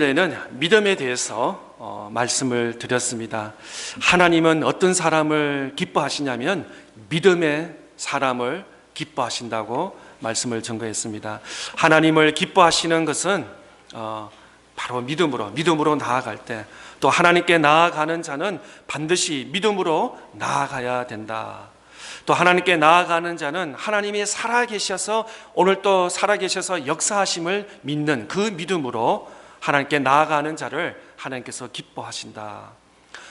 는 믿음에 대해서 말씀을 드렸습니다. 하나님은 어떤 사람을 기뻐하시냐면 믿음의 사람을 기뻐하신다고 말씀을 전거했습니다. 하나님을 기뻐하시는 것은 바로 믿음으로 나아갈 때, 또 하나님께 나아가는 자는 반드시 믿음으로 나아가야 된다. 또 하나님께 나아가는 자는 하나님이 살아계셔서 오늘 또 살아계셔서 역사하심을 믿는 그 믿음으로 하나님께 나아가는 자를 하나님께서 기뻐하신다.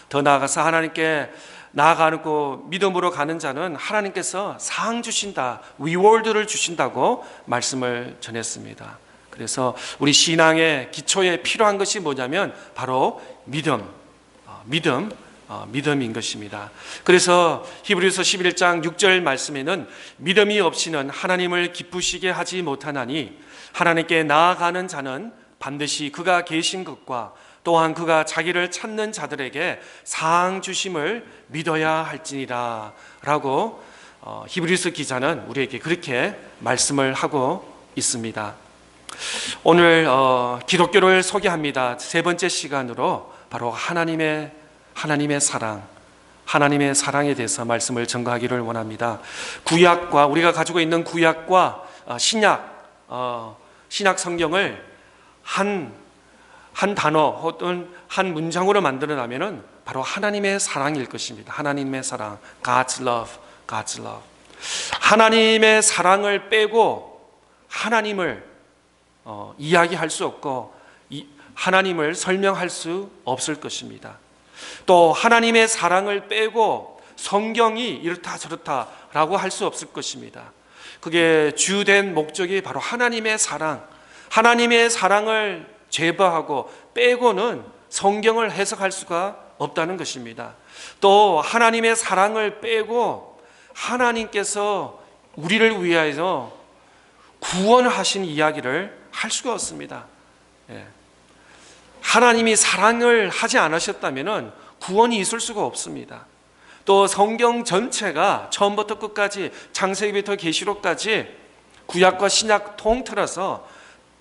더 나아가서 하나님께 나아가고 믿음으로 가는 자는 하나님께서 상 주신다, 리워드를 주신다고 말씀을 전했습니다. 그래서 우리 신앙의 기초에 필요한 것이 뭐냐면 바로 믿음인 것입니다. 그래서 히브리서 11장 6절 말씀에는 믿음이 없이는 하나님을 기쁘시게 하지 못하나니 하나님께 나아가는 자는 반드시 그가 계신 것과 또한 그가 자기를 찾는 자들에게 상 주심을 믿어야 할지니라 라고 히브리서 기자는 우리에게 그렇게 말씀을 하고 있습니다. 오늘 기독교를 소개합니다. 세 번째 시간으로 바로 하나님의 사랑, 하나님의 사랑에 대해서 말씀을 전가하기를 원합니다. 구약과 우리가 가지고 있는 구약과 신약 성경을 한 단어 혹은 한 문장으로 만들어내면은 바로 하나님의 사랑일 것입니다. 하나님의 사랑, God's love, God's love. 하나님의 사랑을 빼고 하나님을 이야기할 수 없고 하나님을 설명할 수 없을 것입니다. 또 하나님의 사랑을 빼고 성경이 이렇다 저렇다라고 할 수 없을 것입니다. 그게 주된 목적이 바로 하나님의 사랑을 제거하고 빼고는 성경을 해석할 수가 없다는 것입니다. 또 하나님의 사랑을 빼고 하나님께서 우리를 위하여 구원하신 이야기를 할 수가 없습니다. 하나님이 사랑을 하지 않으셨다면 구원이 있을 수가 없습니다. 또 성경 전체가 처음부터 끝까지 창세기부터 계시록까지 구약과 신약 통틀어서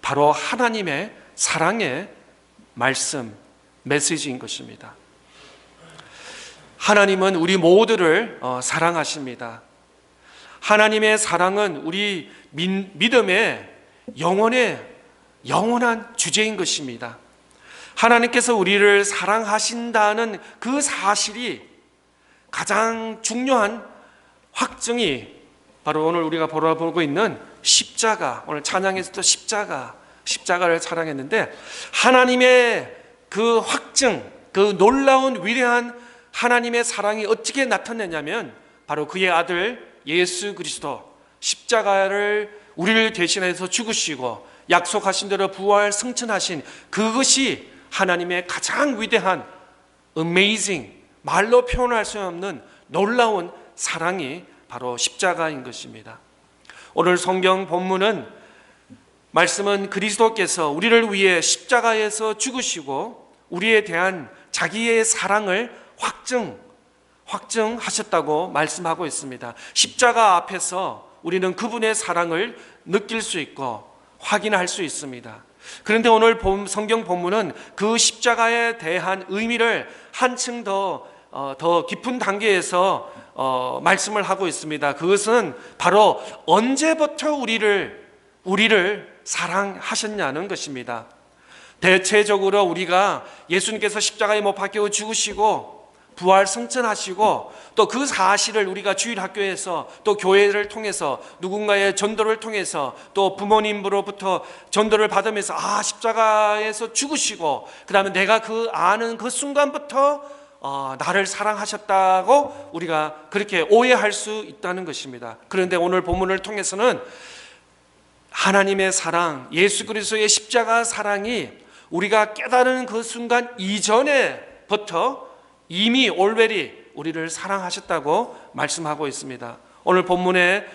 바로 하나님의 사랑의 말씀, 메시지인 것입니다. 하나님은 우리 모두를 사랑하십니다. 하나님의 사랑은 우리 믿음의 영원한 주제인 것입니다. 하나님께서 우리를 사랑하신다는 그 사실이 가장 중요한 확증이 바로 오늘 우리가 바라보고 있는 십자가, 오늘 찬양에서도 십자가를 찬양했는데 하나님의 그 확증, 그 놀라운 위대한 하나님의 사랑이 어떻게 나타내냐면 바로 그의 아들 예수 그리스도 십자가를 우리를 대신해서 죽으시고 약속하신 대로 부활 승천하신 그것이 하나님의 가장 위대한 amazing, 말로 표현할 수 없는 놀라운 사랑이 바로 십자가인 것입니다. 오늘 성경 본문은 말씀은 그리스도께서 우리를 위해 십자가에서 죽으시고 우리에 대한 자기의 사랑을 확증하셨다고 말씀하고 있습니다. 십자가 앞에서 우리는 그분의 사랑을 느낄 수 있고 확인할 수 있습니다. 그런데 오늘 성경 본문은 그 십자가에 대한 의미를 한층 더 깊은 단계에서 말씀을 하고 있습니다. 그것은 바로 언제부터 우리를 사랑하셨냐는 것입니다. 대체적으로 우리가 예수님께서 십자가에 못 박혀 죽으시고 부활 승천하시고 또 그 사실을 우리가 주일학교에서 또 교회를 통해서 누군가의 전도를 통해서 또 부모님으로부터 전도를 받으면서 십자가에서 죽으시고 그 다음에 내가 아는 그 순간부터 나를 사랑하셨다고 우리가 그렇게 오해할 수 있다는 것입니다. 그런데 오늘 본문을 통해서는 하나님의 사랑, 예수 그리스도의 십자가 사랑이 우리가 깨달은 그 순간 이전에부터 이미 already 우리를 사랑하셨다고 말씀하고 있습니다. 오늘 본문에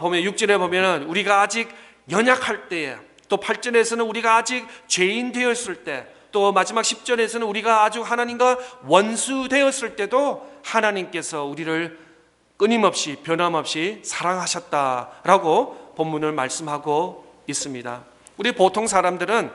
보면 6절에 보면 우리가 아직 연약할 때에, 또 8절에서는 우리가 아직 죄인 되었을 때, 또 마지막 10절에서는 우리가 아주 하나님과 원수 되었을 때도 하나님께서 우리를 끊임없이 변함없이 사랑하셨다라고 본문을 말씀하고 있습니다. 우리 보통 사람들은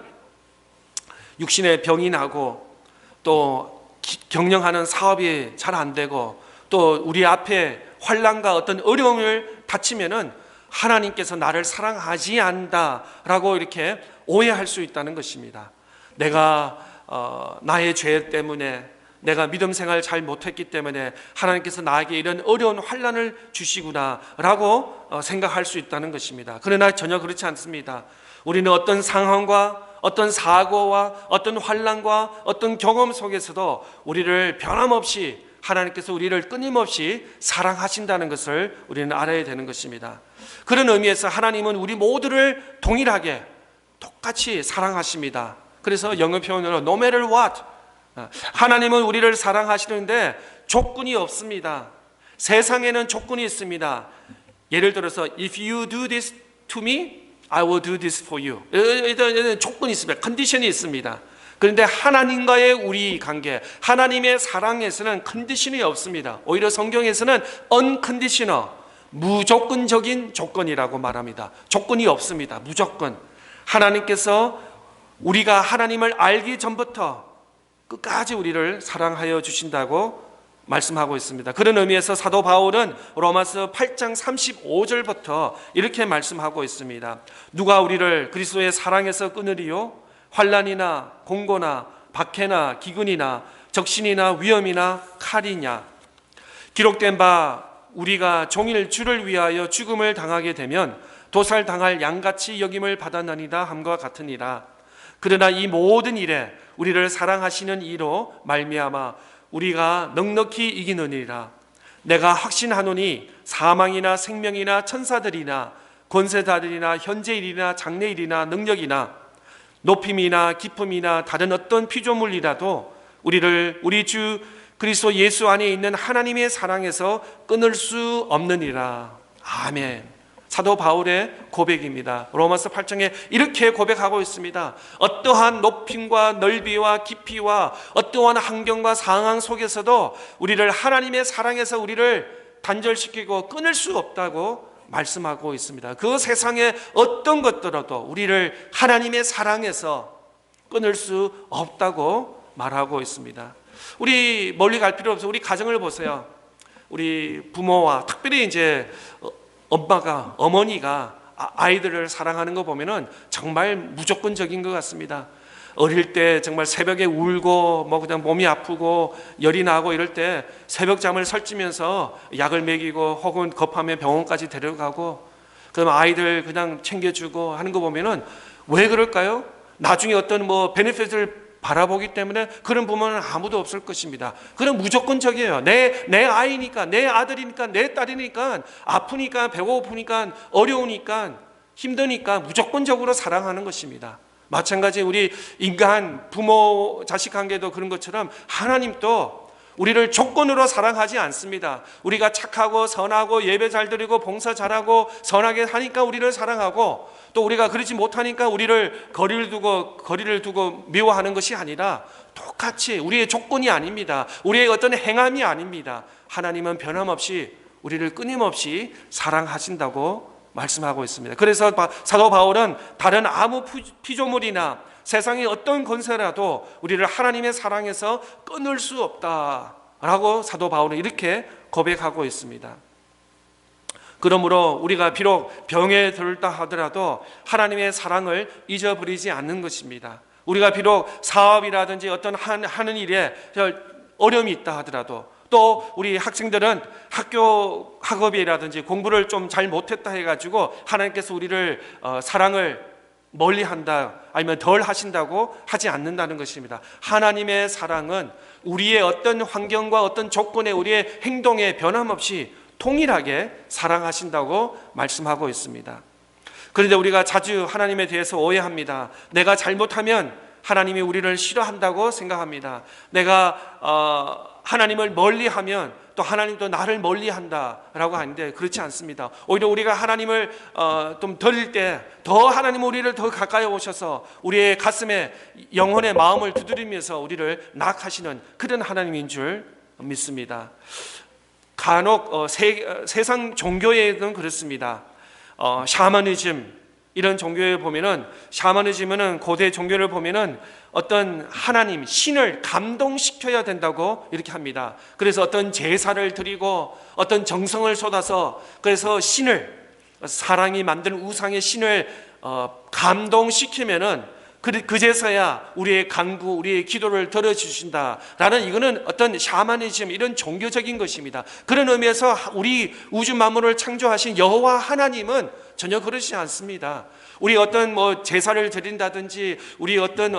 육신의 병이 나고 또 경영하는 사업이 잘 안 되고 또 우리 앞에 환난과 어떤 어려움을 닥치면은 하나님께서 나를 사랑하지 않는다라고 이렇게 오해할 수 있다는 것입니다. 내가 나의 죄 때문에 내가 믿음 생활 잘 못했기 때문에 하나님께서 나에게 이런 어려운 환난을 주시구나라고 생각할 수 있다는 것입니다. 그러나 전혀 그렇지 않습니다. 우리는 어떤 상황과 어떤 사고와 어떤 환난과 어떤 경험 속에서도 우리를 변함없이 하나님께서 우리를 끊임없이 사랑하신다는 것을 우리는 알아야 되는 것입니다. 그런 의미에서 하나님은 우리 모두를 동일하게 똑같이 사랑하십니다. 그래서 영어 표현으로 no matter what, 하나님은 우리를 사랑하시는데 조건이 없습니다. 세상에는 조건이 있습니다. 예를 들어서 if you do this to me, I will do this for you. 이런 조건이 있습니다. 컨디션이 있습니다. 그런데 하나님과의 우리 관계, 하나님의 사랑에서는 컨디션이 없습니다. 오히려 성경에서는 unconditional, 무조건적인 조건이라고 말합니다. 조건이 없습니다. 무조건. 하나님께서 우리가 하나님을 알기 전부터 끝까지 우리를 사랑하여 주신다고 말씀하고 있습니다. 그런 의미에서 사도 바울은 로마서 8장 35절부터 이렇게 말씀하고 있습니다. 누가 우리를 그리스도의 사랑에서 끊으리요? 환난이나 공고나 박해나 기근이나 적신이나 위험이나 칼이냐? 기록된 바 우리가 종일 주를 위하여 죽음을 당하게 되면 도살당할 양같이 여김을 받았나니다 함과 같으니라. 그러나 이 모든 일에 우리를 사랑하시는 이로 말미암아 우리가 넉넉히 이기느니라. 내가 확신하노니 사망이나 생명이나 천사들이나 권세자들이나 현재일이나 장래일이나 능력이나 높임이나 기쁨이나 다른 어떤 피조물이라도 우리를 우리 주 그리스도 예수 안에 있는 하나님의 사랑에서 끊을 수 없느니라. 아멘. 사도 바울의 고백입니다. 로마서 8장에 이렇게 고백하고 있습니다. 어떠한 높임과 넓이와 깊이와 어떠한 환경과 상황 속에서도 우리를 하나님의 사랑에서 우리를 단절시키고 끊을 수 없다고 말씀하고 있습니다. 그 세상에 어떤 것들어도 우리를 하나님의 사랑에서 끊을 수 없다고 말하고 있습니다. 우리 멀리 갈 필요 없어요. 우리 가정을 보세요. 우리 부모와 특별히 이제 엄마가, 어머니가 아이들을 사랑하는 거 보면은 정말 무조건적인 것 같습니다. 어릴 때 정말 새벽에 울고 뭐 그냥 몸이 아프고 열이 나고 이럴 때 새벽 잠을 설치면서 약을 먹이고 혹은 급하면 병원까지 데려가고 그럼 아이들 그냥 챙겨주고 하는 거 보면은 왜 그럴까요? 나중에 어떤 뭐 베네핏을 바라보기 때문에 그런 부모는 아무도 없을 것입니다. 그건 무조건적이에요. 내 아이니까, 내 아들이니까, 내 딸이니까, 아프니까, 배고프니까, 어려우니까, 힘드니까 무조건적으로 사랑하는 것입니다. 마찬가지 우리 인간 부모 자식 관계도 그런 것처럼 하나님도 우리를 조건으로 사랑하지 않습니다. 우리가 착하고 선하고 예배 잘 드리고 봉사 잘하고 선하게 하니까 우리를 사랑하고 또 우리가 그러지 못하니까 우리를 거리를 두고 미워하는 것이 아니라 똑같이 우리의 조건이 아닙니다. 우리의 어떤 행함이 아닙니다. 하나님은 변함없이 우리를 끊임없이 사랑하신다고 말씀하고 있습니다. 그래서 사도 바울은 다른 아무 피조물이나 세상의 어떤 권세라도 우리를 하나님의 사랑에서 끊을 수 없다라고 사도 바울은 이렇게 고백하고 있습니다. 그러므로 우리가 비록 병에 들다 하더라도 하나님의 사랑을 잊어버리지 않는 것입니다. 우리가 비록 사업이라든지 어떤 하는 일에 어려움이 있다 하더라도 또 우리 학생들은 학업이라든지 공부를 좀 잘 못했다 해가지고 하나님께서 우리를 사랑을 멀리한다 아니면 덜 하신다고 하지 않는다는 것입니다. 하나님의 사랑은 우리의 어떤 환경과 어떤 조건에 우리의 행동에 변함없이 동일하게 사랑하신다고 말씀하고 있습니다. 그런데 우리가 자주 하나님에 대해서 오해합니다. 내가 잘못하면 하나님이 우리를 싫어한다고 생각합니다. 내가 하나님을 멀리하면 또 하나님도 나를 멀리한다라고 하는데 그렇지 않습니다. 오히려 우리가 하나님을 좀 드릴 때 더 하나님 우리를 더 가까이 오셔서 우리의 가슴에 영혼의 마음을 두드리면서 우리를 낙하시는 그런 하나님인 줄 믿습니다. 간혹 세상 종교에는 그렇습니다. 샤머니즘 이런 종교에 보면은 샤머니즘은 고대 종교를 보면은 어떤 하나님, 신을 감동시켜야 된다고 이렇게 합니다. 그래서 어떤 제사를 드리고 어떤 정성을 쏟아서 그래서 신을 사람이 만든 우상의 신을 감동시키면은 그제서야 우리의 간구, 우리의 기도를 들어주신다라는 이거는 어떤 샤머니즘 이런 종교적인 것입니다. 그런 의미에서 우리 우주 만물을 창조하신 여호와 하나님은 전혀 그러지 않습니다. 우리 어떤 제사를 드린다든지 우리 어떤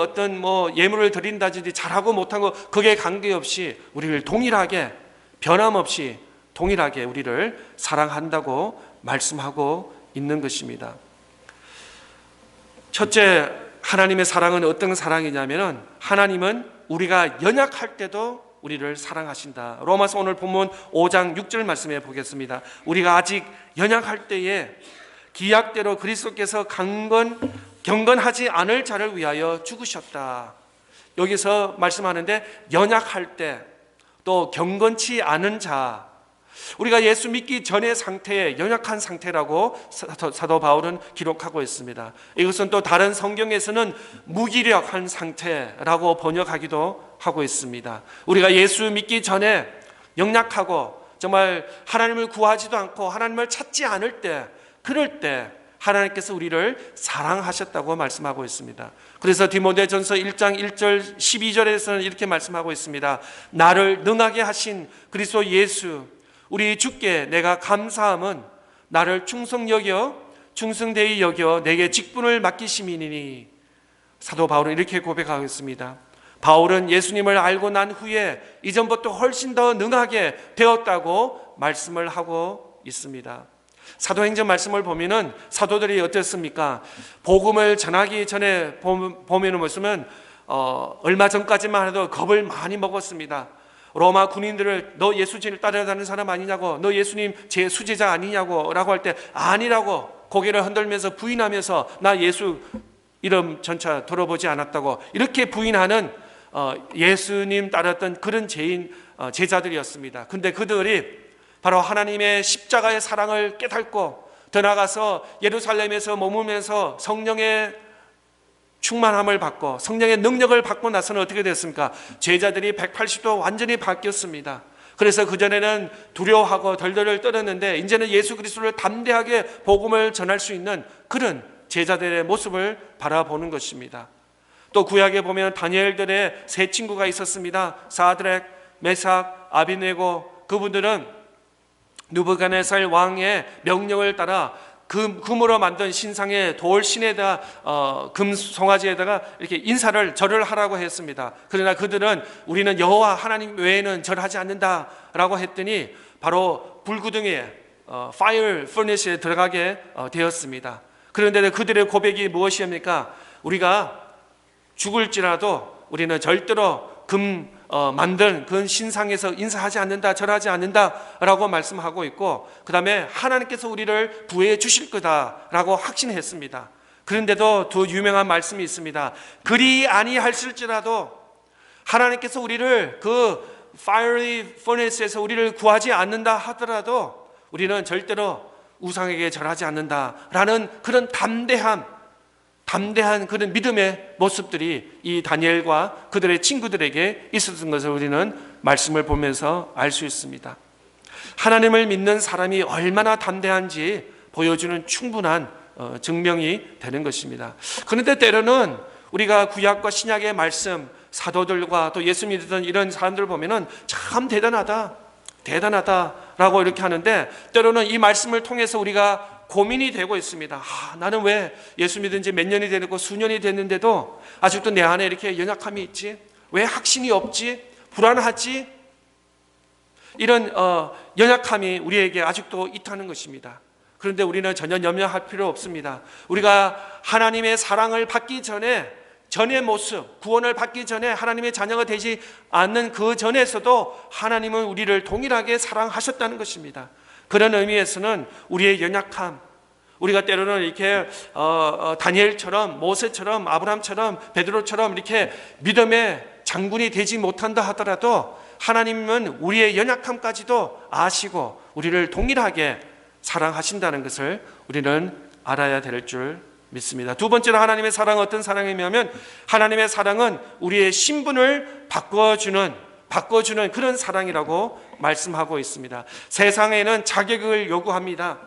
예물을 드린다든지 잘하고 못한 거 그게 관계없이 우리를 동일하게 변함없이 동일하게 우리를 사랑한다고 말씀하고 있는 것입니다. 첫째, 하나님의 사랑은 어떤 사랑이냐면은 하나님은 우리가 연약할 때도 우리를 사랑하신다. 로마서 오늘 본문 5장 6절 말씀해 보겠습니다. 우리가 아직 연약할 때에 기약대로 그리스도께서 경건하지 않을 자를 위하여 죽으셨다. 여기서 말씀하는데 연약할 때 또 경건치 않은 자, 우리가 예수 믿기 전의 상태에 연약한 상태라고 사도 바울은 기록하고 있습니다. 이것은 또 다른 성경에서는 무기력한 상태라고 번역하기도 하고 있습니다. 우리가 예수 믿기 전에 연약하고 정말 하나님을 구하지도 않고 하나님을 찾지 않을 때, 그럴 때 하나님께서 우리를 사랑하셨다고 말씀하고 있습니다. 그래서 디모데전서 1장 1절 12절에서는 이렇게 말씀하고 있습니다. 나를 능하게 하신 그리스도 예수 우리 주께 내가 감사함은 나를 충성되이 여겨 내게 직분을 맡기심이니. 사도 바울은 이렇게 고백하고 있습니다. 바울은 예수님을 알고 난 후에 이전부터 훨씬 더 능하게 되었다고 말씀을 하고 있습니다. 사도행전 말씀을 보면은 사도들이 어땠습니까? 복음을 전하기 전에 보면은 무슨 얼마 전까지만 해도 겁을 많이 먹었습니다. 로마 군인들을 너 예수님을 따라다니는 사람 아니냐고, 너 예수님 제 수제자 아니냐고 라고 할 때 아니라고 고개를 흔들면서 부인하면서 나 예수 이름 전차 들어보지 않았다고 이렇게 부인하는 예수님 따랐던 그런 제자들이었습니다. 근데 그들이 바로 하나님의 십자가의 사랑을 깨닫고 더 나아가서 예루살렘에서 머물면서 성령의 충만함을 받고 성령의 능력을 받고 나서는 어떻게 됐습니까? 제자들이 180도 완전히 바뀌었습니다. 그래서 그전에는 두려워하고 덜덜 떨었는데 이제는 예수 그리스도를 담대하게 복음을 전할 수 있는 그런 제자들의 모습을 바라보는 것입니다. 또 구약에 보면 다니엘들의 세 친구가 있었습니다. 사드락, 메삭, 아비네고. 그분들은 느부갓네살 왕의 명령을 따라 금으로 만든 신상의 돌신에다 금 송아지에다가 이렇게 절을 하라고 했습니다. 그러나 그들은 우리는 여호와 하나님 외에는 절하지 않는다라고 했더니 바로 불구덩이에 fire furnace에 들어가게 되었습니다. 그런데 그들의 고백이 무엇이옵니까? 우리가 죽을지라도 우리는 절대로 만든 그 신상에서 인사하지 않는다, 절하지 않는다라고 말씀하고 있고, 그 다음에 하나님께서 우리를 구해 주실 거다라고 확신했습니다. 그런데도 더 유명한 말씀이 있습니다. 그리 아니하실지라도 하나님께서 우리를 그 fiery furnace에서 우리를 구하지 않는다 하더라도 우리는 절대로 우상에게 절하지 않는다라는 그런 담대한 그런 믿음의 모습들이 이 다니엘과 그들의 친구들에게 있었던 것을 우리는 말씀을 보면서 알 수 있습니다. 하나님을 믿는 사람이 얼마나 담대한지 보여주는 충분한 증명이 되는 것입니다. 그런데 때로는 우리가 구약과 신약의 말씀, 사도들과 또 예수 믿던 이런 사람들을 보면은 참 대단하다라고 이렇게 하는데, 때로는 이 말씀을 통해서 우리가 고민이 되고 있습니다. 나는 왜 예수 믿은 지 몇 년이 되고 수년이 됐는데도 아직도 내 안에 이렇게 연약함이 있지? 왜 확신이 없지? 불안하지? 이런 연약함이 우리에게 아직도 있다는 것입니다. 그런데 우리는 전혀 염려할 필요 없습니다. 우리가 하나님의 사랑을 받기 전의 모습, 구원을 받기 전에 하나님의 자녀가 되지 않는 그 전에서도 하나님은 우리를 동일하게 사랑하셨다는 것입니다. 그런 의미에서는 우리의 연약함, 우리가 때로는 이렇게 다니엘처럼, 모세처럼, 아브라함처럼, 베드로처럼 이렇게 믿음의 장군이 되지 못한다 하더라도 하나님은 우리의 연약함까지도 아시고 우리를 동일하게 사랑하신다는 것을 우리는 알아야 될 줄 믿습니다. 두 번째로 하나님의 사랑은 어떤 사랑이냐면 하나님의 사랑은 우리의 신분을 바꿔주는 그런 사랑이라고 말씀하고 있습니다. 세상에는 자격을 요구합니다.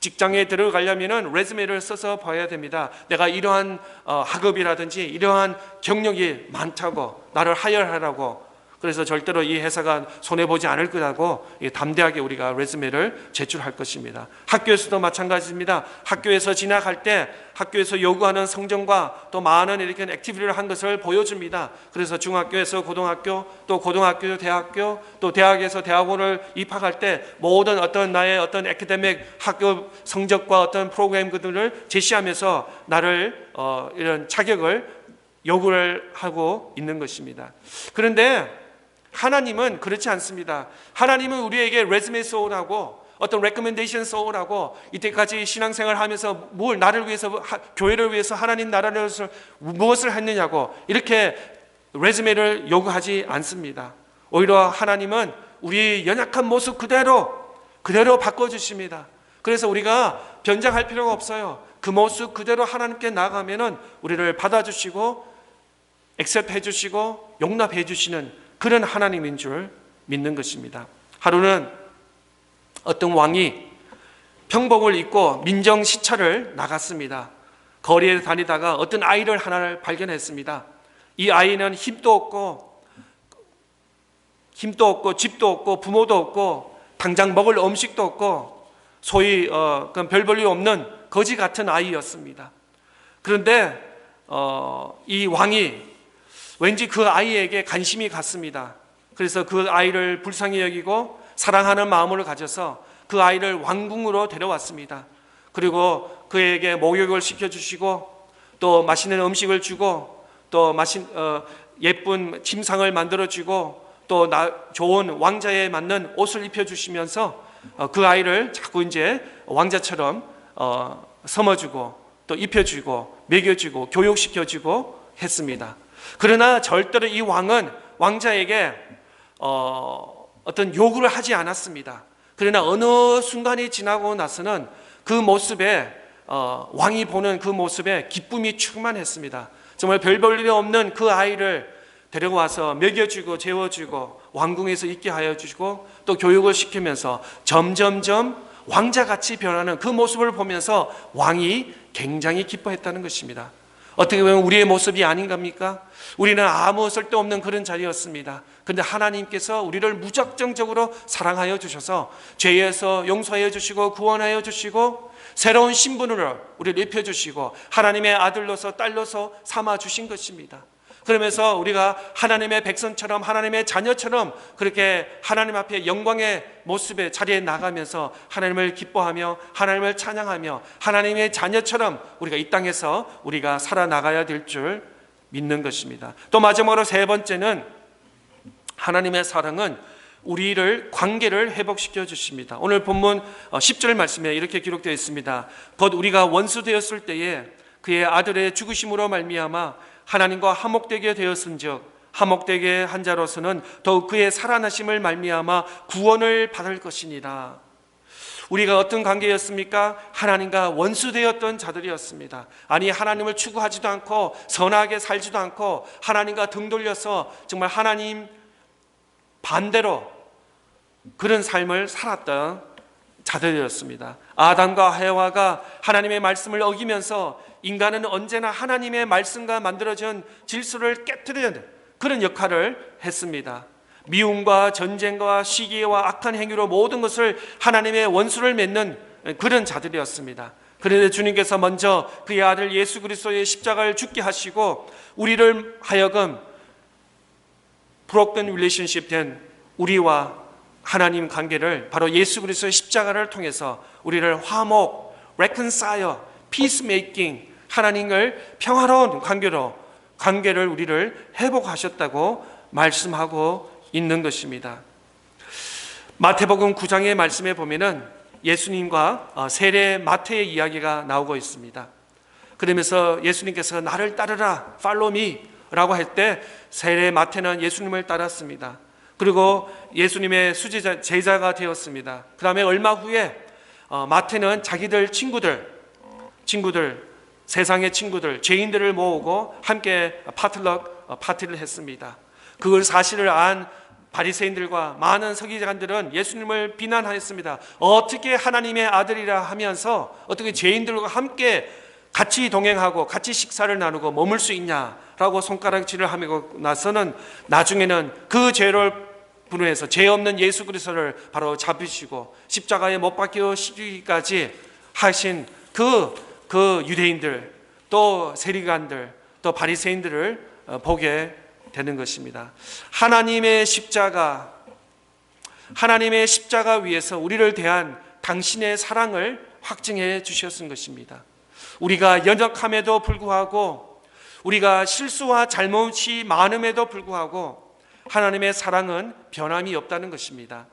직장에 들어가려면 레즈메를 써서 봐야 됩니다. 내가 이러한 학업이라든지 이러한 경력이 많다고, 나를 하열하라고. 그래서 절대로 이 회사가 손해보지 않을 거라고 담대하게 우리가 레즈메를 제출할 것입니다. 학교에서도 마찬가지입니다. 학교에서 진학할 때 학교에서 요구하는 성적과 또 많은 이렇게 액티비티를 한 것을 보여줍니다. 그래서 중학교에서 고등학교, 또 고등학교 대학교, 또 대학에서 대학원을 입학할 때 모든 어떤 나의 어떤 애카데믹 학교 성적과 어떤 프로그램들을 제시하면서 나를 이런 자격을 요구를 하고 있는 것입니다. 그런데 하나님은 그렇지 않습니다. 하나님은 우리에게 레즈메 소울하고 어떤 레코멘데이션 소울하고 이때까지 신앙생활을 하면서 뭘 나를 위해서, 교회를 위해서, 하나님 나라를 위해서 무엇을 했느냐고 이렇게 레즈메를 요구하지 않습니다. 오히려 하나님은 우리 연약한 모습 그대로 바꿔주십니다. 그래서 우리가 변장할 필요가 없어요. 그 모습 그대로 하나님께 나아가면은 우리를 받아주시고 액셉트 해주시고 용납해 주시는 그런 하나님인 줄 믿는 것입니다. 하루는 어떤 왕이 평복을 입고 민정시찰을 나갔습니다. 거리에 다니다가 어떤 아이를 하나를 발견했습니다. 이 아이는 힘도 없고 집도 없고 부모도 없고 당장 먹을 음식도 없고 소위 별 볼일 없는 거지 같은 아이였습니다. 그런데 이 왕이 왠지 그 아이에게 관심이 갔습니다. 그래서 그 아이를 불쌍히 여기고 사랑하는 마음을 가져서 그 아이를 왕궁으로 데려왔습니다. 그리고 그에게 목욕을 시켜주시고 또 맛있는 음식을 주고 또 예쁜 침상을 만들어주고 또 좋은 왕자에 맞는 옷을 입혀주시면서 그 아이를 자꾸 이제 왕자처럼 섬어주고 또 입혀주고 먹여주고 교육시켜주고 했습니다. 그러나 절대로 이 왕은 왕자에게 어떤 요구를 하지 않았습니다. 그러나 어느 순간이 지나고 나서는 그 모습에 왕이 보는 그 모습에 기쁨이 충만했습니다. 정말 별 볼 일이 없는 그 아이를 데리고 와서 먹여주고 재워주고 왕궁에서 있게 하여 주시고 또 교육을 시키면서 점점점 왕자같이 변하는 그 모습을 보면서 왕이 굉장히 기뻐했다는 것입니다. 어떻게 보면 우리의 모습이 아닌 겁니까? 우리는 아무 쓸데없는 그런 자리였습니다. 그런데 하나님께서 우리를 무작정적으로 사랑하여 주셔서 죄에서 용서하여 주시고 구원하여 주시고 새로운 신분으로 우리를 입혀주시고 하나님의 아들로서 딸로서 삼아 주신 것입니다. 그러면서 우리가 하나님의 백성처럼 하나님의 자녀처럼 그렇게 하나님 앞에 영광의 모습의 자리에 나가면서 하나님을 기뻐하며 하나님을 찬양하며 하나님의 자녀처럼 우리가 이 땅에서 우리가 살아나가야 될 줄 믿는 것입니다. 또 마지막으로 세 번째는 하나님의 사랑은 우리를 관계를 회복시켜 주십니다. 오늘 본문 10절 말씀에 이렇게 기록되어 있습니다. 곧 우리가 원수 되었을 때에 그의 아들의 죽으심으로 말미암아 하나님과 화목되게 되었은즉 화목되게 한 자로서는 더욱 그의 살아나심을 말미암아 구원을 받을 것이니라. 우리가 어떤 관계였습니까? 하나님과 원수되었던 자들이었습니다. 아니 하나님을 추구하지도 않고 선하게 살지도 않고 하나님과 등 돌려서 정말 하나님 반대로 그런 삶을 살았던 자들이었습니다. 아담과 해와가 하나님의 말씀을 어기면서 인간은 언제나 하나님의 말씀과 만들어진 질서를 깨뜨리는 그런 역할을 했습니다. 미움과 전쟁과 시기와 악한 행위로 모든 것을 하나님의 원수를 맺는 그런 자들이었습니다. 그런데 주님께서 먼저 그의 아들 예수 그리스도의 십자가를 죽게 하시고 우리를 하여금 broken relationship 된 우리와 하나님 관계를 바로 예수 그리스도의 십자가를 통해서 우리를 화목, reconcile, peacemaking, 하나님을 평화로운 관계를 우리를 회복하셨다고 말씀하고 있는 것입니다. 마태복음 9장의 말씀에 보면은 예수님과 세례 마태의 이야기가 나오고 있습니다. 그러면서 예수님께서 나를 따르라, follow me 라고 할 때 세례 마태는 예수님을 따랐습니다. 그리고 예수님의 수제자, 제자가 되었습니다. 그 다음에 얼마 후에 마태는 자기들 친구들 세상의 친구들, 죄인들을 모으고 함께 파티를 했습니다. 그걸 사실을 안 바리새인들과 많은 서기관들은 예수님을 비난하였습니다. 어떻게 하나님의 아들이라 하면서 어떻게 죄인들과 함께 같이 동행하고 같이 식사를 나누고 머물 수 있냐라고 손가락질을 하고 나서는 나중에는 그 죄를 분해해서 죄 없는 예수 그리스도를 바로 잡으시고 십자가에 못 박혀 죽이기까지 하신 그 유대인들, 또 세리관들, 또 바리새인들을 보게 되는 것입니다. 하나님의 십자가 위에서 우리를 대한 당신의 사랑을 확증해 주셨은 것입니다. 우리가 연약함에도 불구하고, 우리가 실수와 잘못이 많음에도 불구하고 하나님의 사랑은 변함이 없다는 것입니다.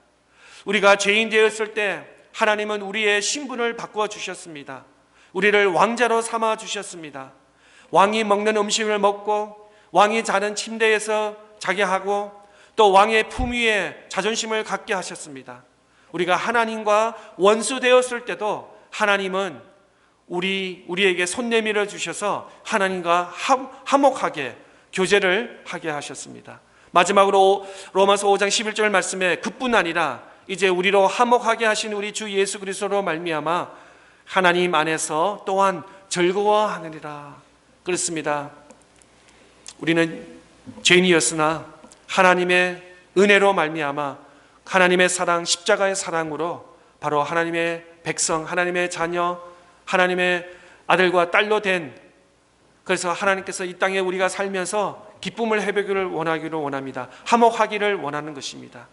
우리가 죄인 되었을 때 하나님은 우리의 신분을 바꾸어 주셨습니다. 우리를 왕자로 삼아 주셨습니다. 왕이 먹는 음식을 먹고 왕이 자는 침대에서 자게 하고 또 왕의 품 위에 자존심을 갖게 하셨습니다. 우리가 하나님과 원수 되었을 때도 하나님은 우리에게 손 내밀어 주셔서 하나님과 화목하게 교제를 하게 하셨습니다. 마지막으로 로마서 5장 11절 말씀에 그뿐 아니라 이제 우리로 화목하게 하신 우리 주 예수 그리스도로 말미암아 하나님 안에서 또한 즐거워하느니라. 그렇습니다. 우리는 죄인이었으나 하나님의 은혜로 말미암아 하나님의 사랑, 십자가의 사랑으로 바로 하나님의 백성, 하나님의 자녀, 하나님의 아들과 딸로 된, 그래서 하나님께서 이 땅에 우리가 살면서 기쁨을 회복을 원하기를 원합니다. 화목하기를 원하는 것입니다.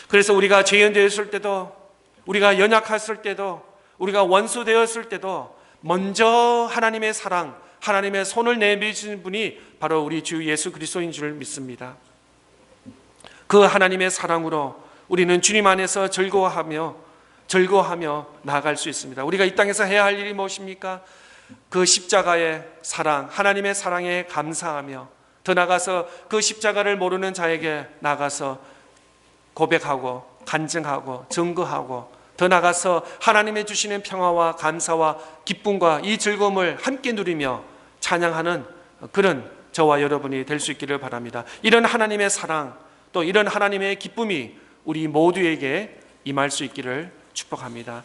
그래서 우리가 죄인 되었을 때도, 우리가 연약했을 때도, 우리가 원수 되었을 때도 먼저 하나님의 사랑, 하나님의 손을 내미시는 분이 바로 우리 주 예수 그리스도인 줄 믿습니다. 그 하나님의 사랑으로 우리는 주님 안에서 즐거워하며 나아갈 수 있습니다. 우리가 이 땅에서 해야 할 일이 무엇입니까? 그 십자가의 사랑, 하나님의 사랑에 감사하며 더 나아가서 그 십자가를 모르는 자에게 나가서 고백하고 간증하고 증거하고 더 나아가서 하나님의 주시는 평화와 감사와 기쁨과 이 즐거움을 함께 누리며 찬양하는 그런 저와 여러분이 될 수 있기를 바랍니다. 이런 하나님의 사랑, 또 이런 하나님의 기쁨이 우리 모두에게 임할 수 있기를 축복합니다.